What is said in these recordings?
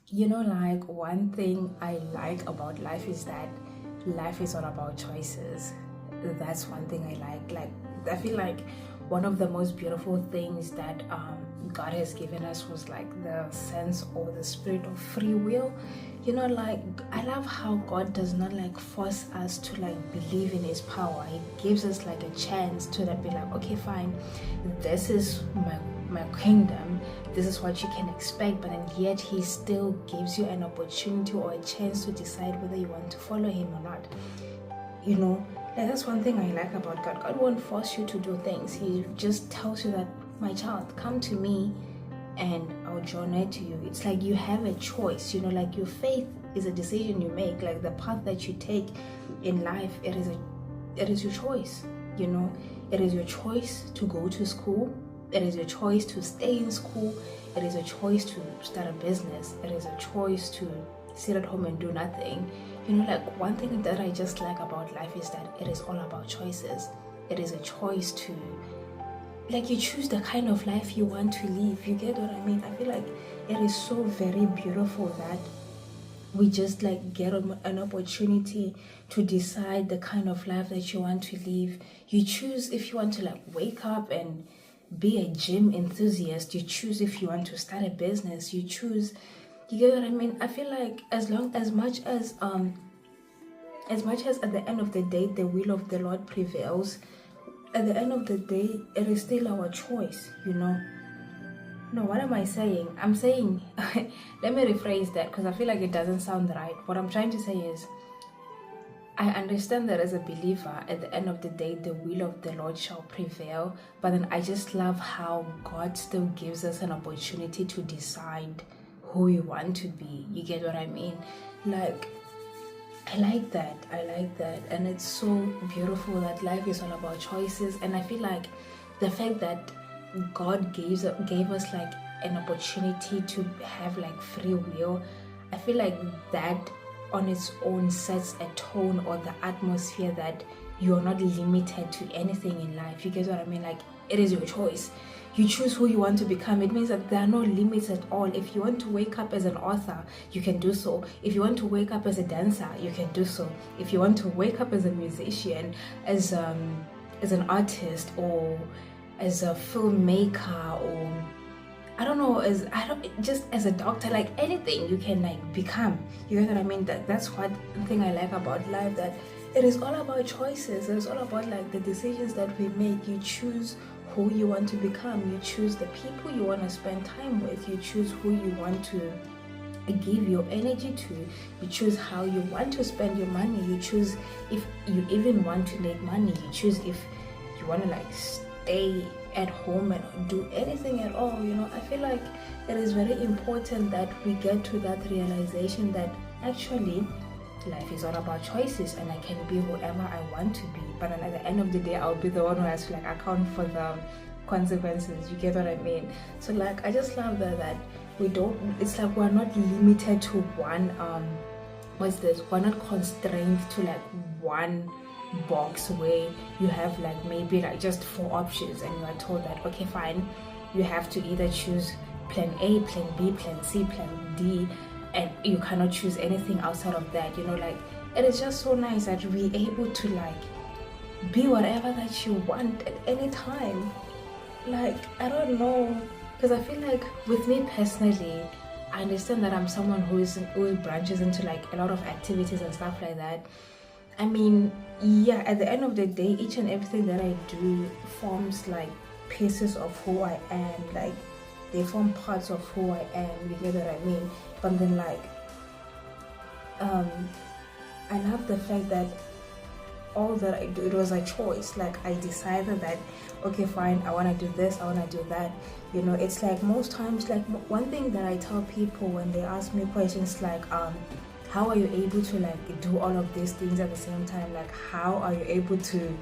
Like one thing I like about life is that life is all about choices. That's one thing I like. I feel like one of the most beautiful things that God has given us was like the sense or the spirit of free will. Like I love how God does not like force us to like believe in His power. He gives us like a chance to like be like, okay, fine, this is my kingdom, this is what you can expect, but then yet He still gives you an opportunity or a chance to decide whether you want to follow Him or not. Like that's one thing I like about God. God won't force you to do things. He just tells you that, my child, come to me and I'll draw near to you. It's like you have a choice, like your faith is a decision you make. Like the path that you take in life, it is your choice, It is your choice to go to school. It is your choice to stay in school. It is a choice to start a business. It is a choice to sit at home and do nothing. Like one thing that I just like about life is that it is all about choices. It is a choice to, like, you choose the kind of life you want to live. You get what I mean? I feel like it is so very beautiful that we just like get an opportunity to decide the kind of life that you want to live. You choose if you want to like wake up and be a gym enthusiast. You choose if you want to start a business. You choose, you get what I mean? I feel like as much as at the end of the day the will of the Lord prevails, at the end of the day it is still our choice. No, what am I saying? I'm saying, let me rephrase that because I feel like it doesn't sound right. What I'm trying to say is, I understand that as a believer, at the end of the day, the will of the Lord shall prevail. But then I just love how God still gives us an opportunity to decide who we want to be. You get what I mean? Like, I like that. I like that. And it's so beautiful that life is all about choices. And I feel like the fact that God gave us like an opportunity to have like free will, I feel like that on its own sets a tone or the atmosphere that you're not limited to anything in life. You get what I mean? Like, it is your choice. You choose who you want to become. It means that there are no limits at all. If you want to wake up as an author, you can do so. If you want to wake up as a dancer, you can do so. If you want to wake up as a musician, as an artist, or as a filmmaker, or I don't know, just as a doctor, like anything you can like become. You get what I mean? That's one thing I like about life, that it is all about choices. It's all about like the decisions that we make. You choose who you want to become. You choose the people you want to spend time with. You choose who you want to give your energy to. You choose how you want to spend your money. You choose if you even want to make money. You choose if you want to like stay at home and do anything at all. I feel like it is very important that we get to that realization that actually life is all about choices, and I can be whoever I want to be, but then at the end of the day I'll be the one who has to like account for the consequences. You get what I mean? So like I just love that we don't, it's like we're not limited to one we're not constrained to like one box where you have like maybe like just 4 options and you are told that, okay, fine, you have to either choose plan A, plan B, plan C, plan D, and you cannot choose anything outside of that. Like it is just so nice that we're able to like be whatever that you want at any time. Like, I don't know, because I feel like with me personally, I understand that I'm someone who branches into like a lot of activities and stuff like that. I mean, yeah, at the end of the day, each and everything that I do forms like pieces of who I am. Like, they form parts of who I am. You get what I mean? But then, like, um, I love the fact that all that I do, it was a choice. Like, I decided that, okay, fine, I want to do this, I want to do that. It's like most times, like one thing that I tell people when they ask me questions like, how are you able to like do all of these things at the same time? Like, how are you able to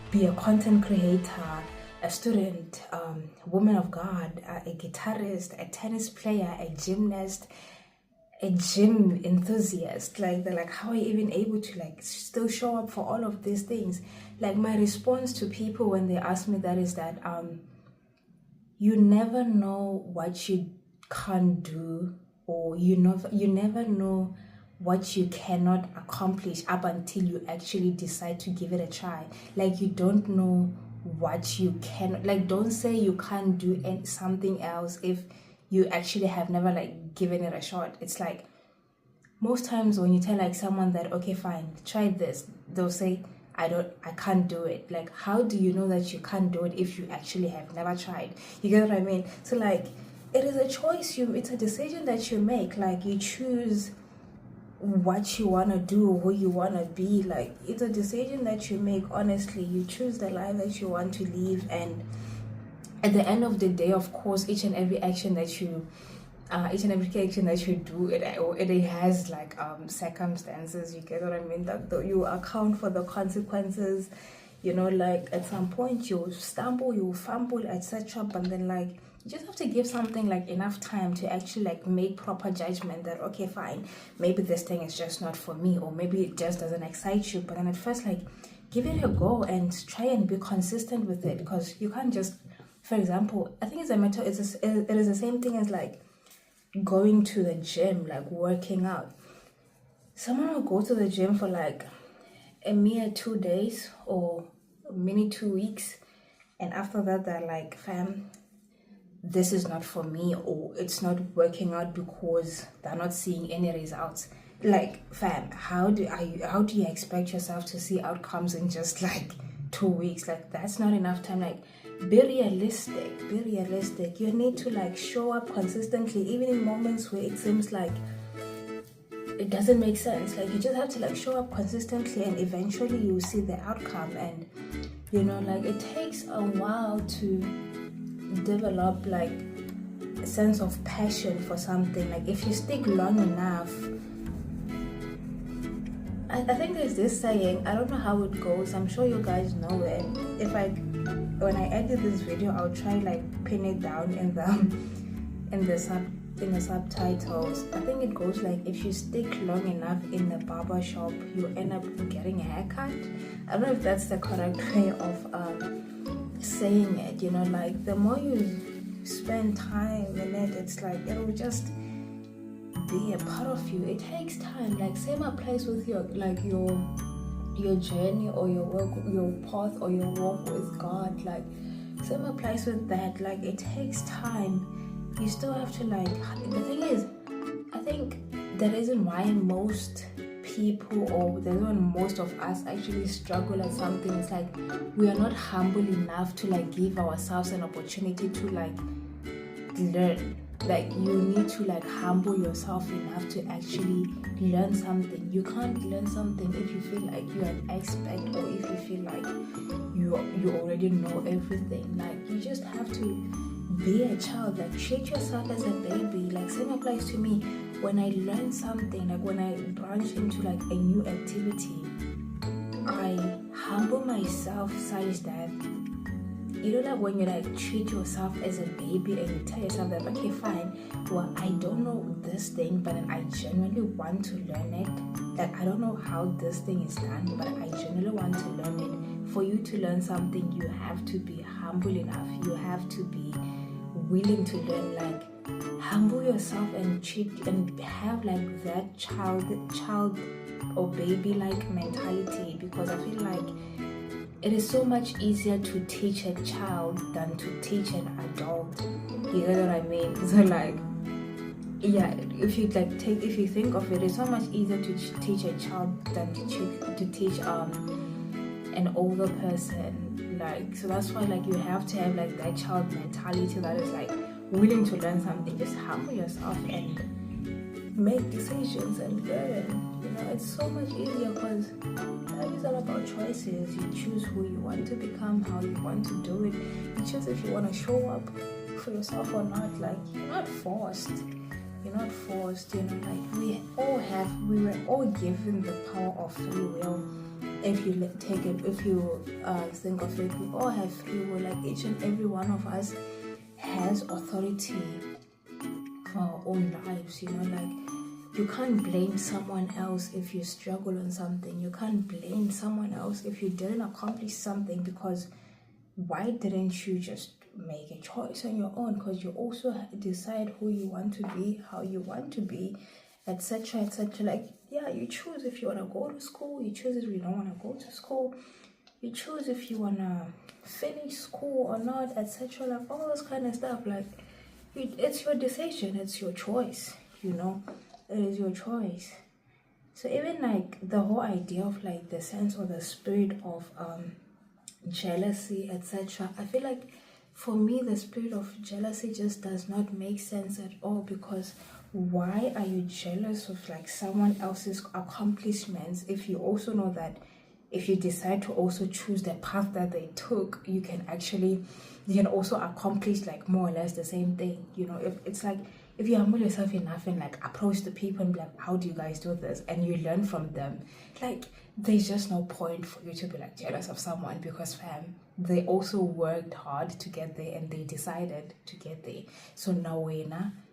be a content creator, a student, woman of God, a guitarist, a tennis player, a gymnast, a gym enthusiast? Like, they're like, how are you even able to like still show up for all of these things? Like, my response to people when they ask me that is that you never know what you can't do or you never know what you cannot accomplish up until you actually decide to give it a try. Like, you don't know what you can, like, don't say you can't do something else if you actually have never like given it a shot. It's like, most times when you tell like someone that, okay, fine, try this, they'll say, I can't do it. Like, how do you know that you can't do it if you actually have never tried? You get what I mean? So like, it is a choice, it's a decision that you make. Like, you choose what you want to do, who you want to be. Like, it's a decision that you make. Honestly, you choose the life that you want to live, and at the end of the day, of course, each and every action that you do, it has like circumstances. You get what I mean? That you account for the consequences. Like, at some point you'll stumble, you'll fumble, etc. But then, like, you just have to give something like enough time to actually like make proper judgment that, okay, fine, maybe this thing is just not for me, or maybe it just doesn't excite you. But then at first, like, give it a go and try and be consistent with it, because you can't just, for example, I think it is the same thing as like going to the gym, like working out. Someone will go to the gym for like a mere 2 days or mini 2 weeks, and after that they're like, fam, this is not for me, or it's not working out because they're not seeing any results. Like, fam, how do you expect yourself to see outcomes in just like 2 weeks? Like, that's not enough time. Like, be realistic. You need to like show up consistently, even in moments where it seems like it doesn't make sense. Like, you just have to like show up consistently, and eventually you will see the outcome. And like, it takes a while to develop like a sense of passion for something. Like, if you stick long enough, I think there's this saying, I don't know how it goes, I'm sure you guys know it. When I edit this video, I'll try like pin it down in the subtitles. I think it goes like, if you stick long enough in the barber shop, you end up getting a haircut. I don't know if that's the correct way of saying it. Like, the more you spend time in it, it's like it'll just be a part of you. It takes time. Like, same applies with your journey, or your work, your path, or your walk with God. Like, same applies with that. Like, it takes time. You still have to like, the thing is, I think the reason why most people, or the reason most of us actually struggle at something, is like, we are not humble enough to like give ourselves an opportunity to like learn. Like, you need to like humble yourself enough to actually learn something. You can't learn something if you feel like you're an expert, or if you feel like you already know everything. Like, you just have to be a child. Like, treat yourself as a baby. Like, same applies to me. When I learn something, like when I branch into like a new activity, I humble myself such that, like, when you like treat yourself as a baby and you tell yourself that, okay, fine, well, I don't know this thing, but I genuinely want to learn it. Like, I don't know how this thing is done, but I genuinely want to learn it. For you to learn something, you have to be humble enough. You have to be willing to learn. Like, humble yourself and treat and have like that child or baby like mentality, because I feel like it is so much easier to teach a child than to teach an adult. You know what I mean? So like, yeah, if you think of it, it's so much easier to teach a child than to teach an older person. Like, so that's why like you have to have like that child mentality that is like willing to learn something. Just humble yourself and make decisions and learn. It's so much easier, because life is all about choices. You choose who you want to become, how you want to do it. You choose if you want to show up for yourself or not. Like, you're not forced. Like, we were all given the power of free will. If you think of it, we all have free will. Like, each and every one of us has authority for our own lives. Like, you can't blame someone else if you struggle on something. You can't blame someone else if you didn't accomplish something, because why didn't you just make a choice on your own, because you also decide who you want to be, how you want to be, etc., etc. Like, yeah, you choose if you want to go to school, you choose if you don't want to go to school, you choose if you want to finish school or not, etc. Like, all this kind of stuff. Like, it's your decision, it's your choice, you know, it is your choice. So even like the whole idea of like the sense or the spirit of jealousy, etc., I feel like for me the spirit of jealousy just does not make sense at all, because why are you jealous of like someone else's accomplishments if you also know that if you decide to also choose the path that they took, you can also accomplish like more or less the same thing, you know? If it's like, if you humble yourself enough and like approach the people and be like, how do you guys do this, and you learn from them, like there's just no point for you to be like jealous of someone, because fam, they also worked hard to get there and they decided to get there. So now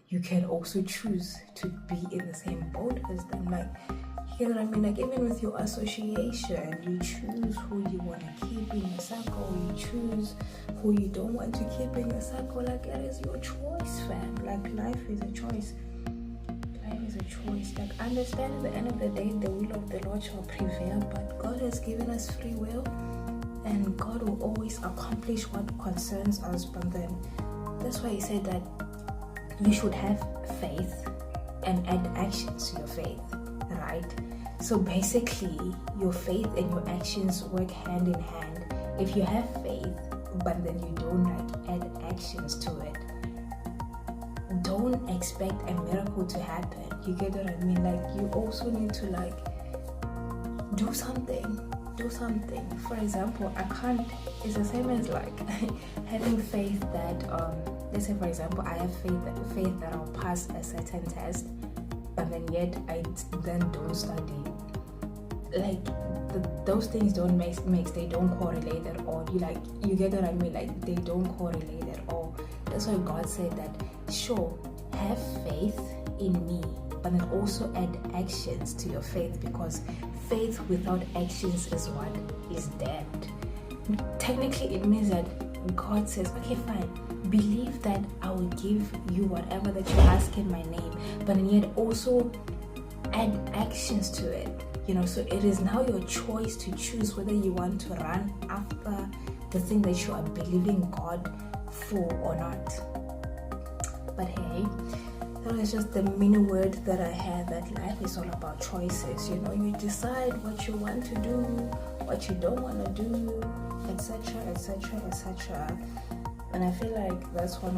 you can also choose to be in the same boat as them. Like, you know what I mean? Like, even with your association, you choose who you want to keep in your circle, you choose who you don't want to keep in your circle. Like, that is your choice, fam. Like, life is a choice. Life is a choice. Like, understand at the end of the day, the will of the Lord shall prevail, but God has given us free will, and God will always accomplish what concerns us. But then, that's why He said that you should have faith and add actions to your faith, right? So basically, your faith and your actions work hand in hand. If you have faith, but then you don't like add actions to it, don't expect a miracle to happen. You get what I mean? Like, you also need to like do something. For example, it's the same as like having faith that let's say, for example, I have faith that I'll pass a certain test, but then yet I then don't study. Like, those things don't they don't correlate at all. You get what I mean? Like, they don't correlate at all. That's why God said that, sure, have faith in me, but then also add actions to your faith, because faith without actions is what? Is dead. Technically, it means that God says, okay, fine, believe that I will give you whatever that you ask in my name, but then yet also add actions to it. You know, so it is now your choice to choose whether you want to run after the thing that you are believing God for or not. But hey, that was just the mini word that I had, that life is all about choices. You know, you decide what you want to do, what you don't want to do, etc., etc., etc. And I feel like that's what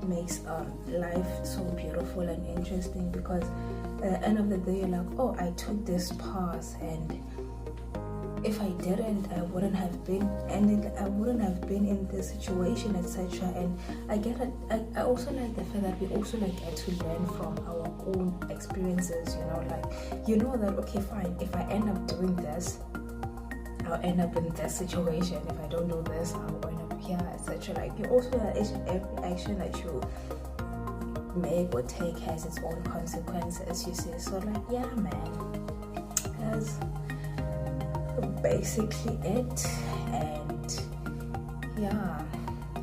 makes life so beautiful and interesting, because at the end of the day, you're like, oh, I took this path, and if I didn't, I wouldn't have been in this situation, etc. And I get it. I also like the fact that we also like get to learn from our own experiences. You know, like, you know that, okay, fine, if I end up doing this, I'll end up in this situation. If I don't do this, I'll end up here, etc. Like, you also know that every action that you make or take has its own consequences, you see. So like, yeah, man, that's basically it. And yeah,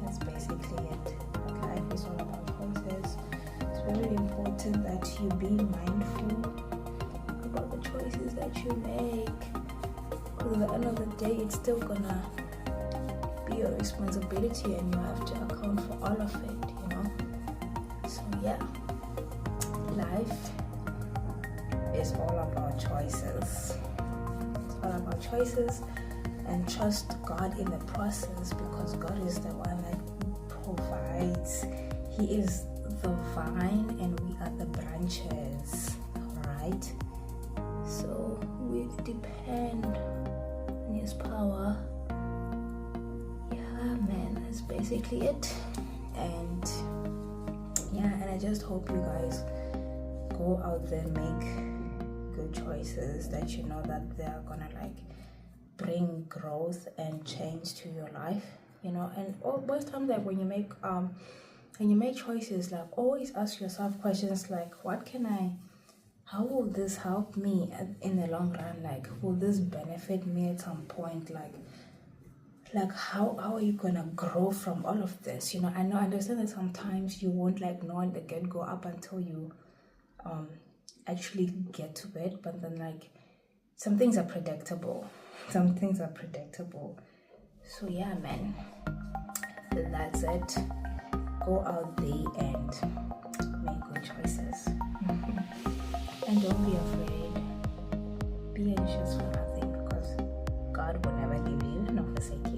that's basically it. Like, life is all about choices. It's very important that you be mindful about the choices that you make, because at the end of the day, it's still gonna be your responsibility, and you have to account for all of it, you know. So yeah, life is all about choices. It's all about choices, and trust God in the process, because God is the one that provides. He is the vine and we are the branches, right? So we depend on His power. Yeah, man, that's basically it. And yeah, and I just hope you guys go out there and make good choices that you know that they are gonna like bring growth and change to your life, you know. And most times, like, when you make choices, like, always ask yourself questions like, how will this help me in the long run? Like, will this benefit me at some point? like how are you gonna grow from all of this? You know, I understand that sometimes you won't like know in the get-go up until you actually get to it, but then like some things are predictable. Some things are predictable. So yeah, man, that's it. Go out there and make good choices. And don't be afraid. Be anxious for nothing, because God will never leave you nor forsake you.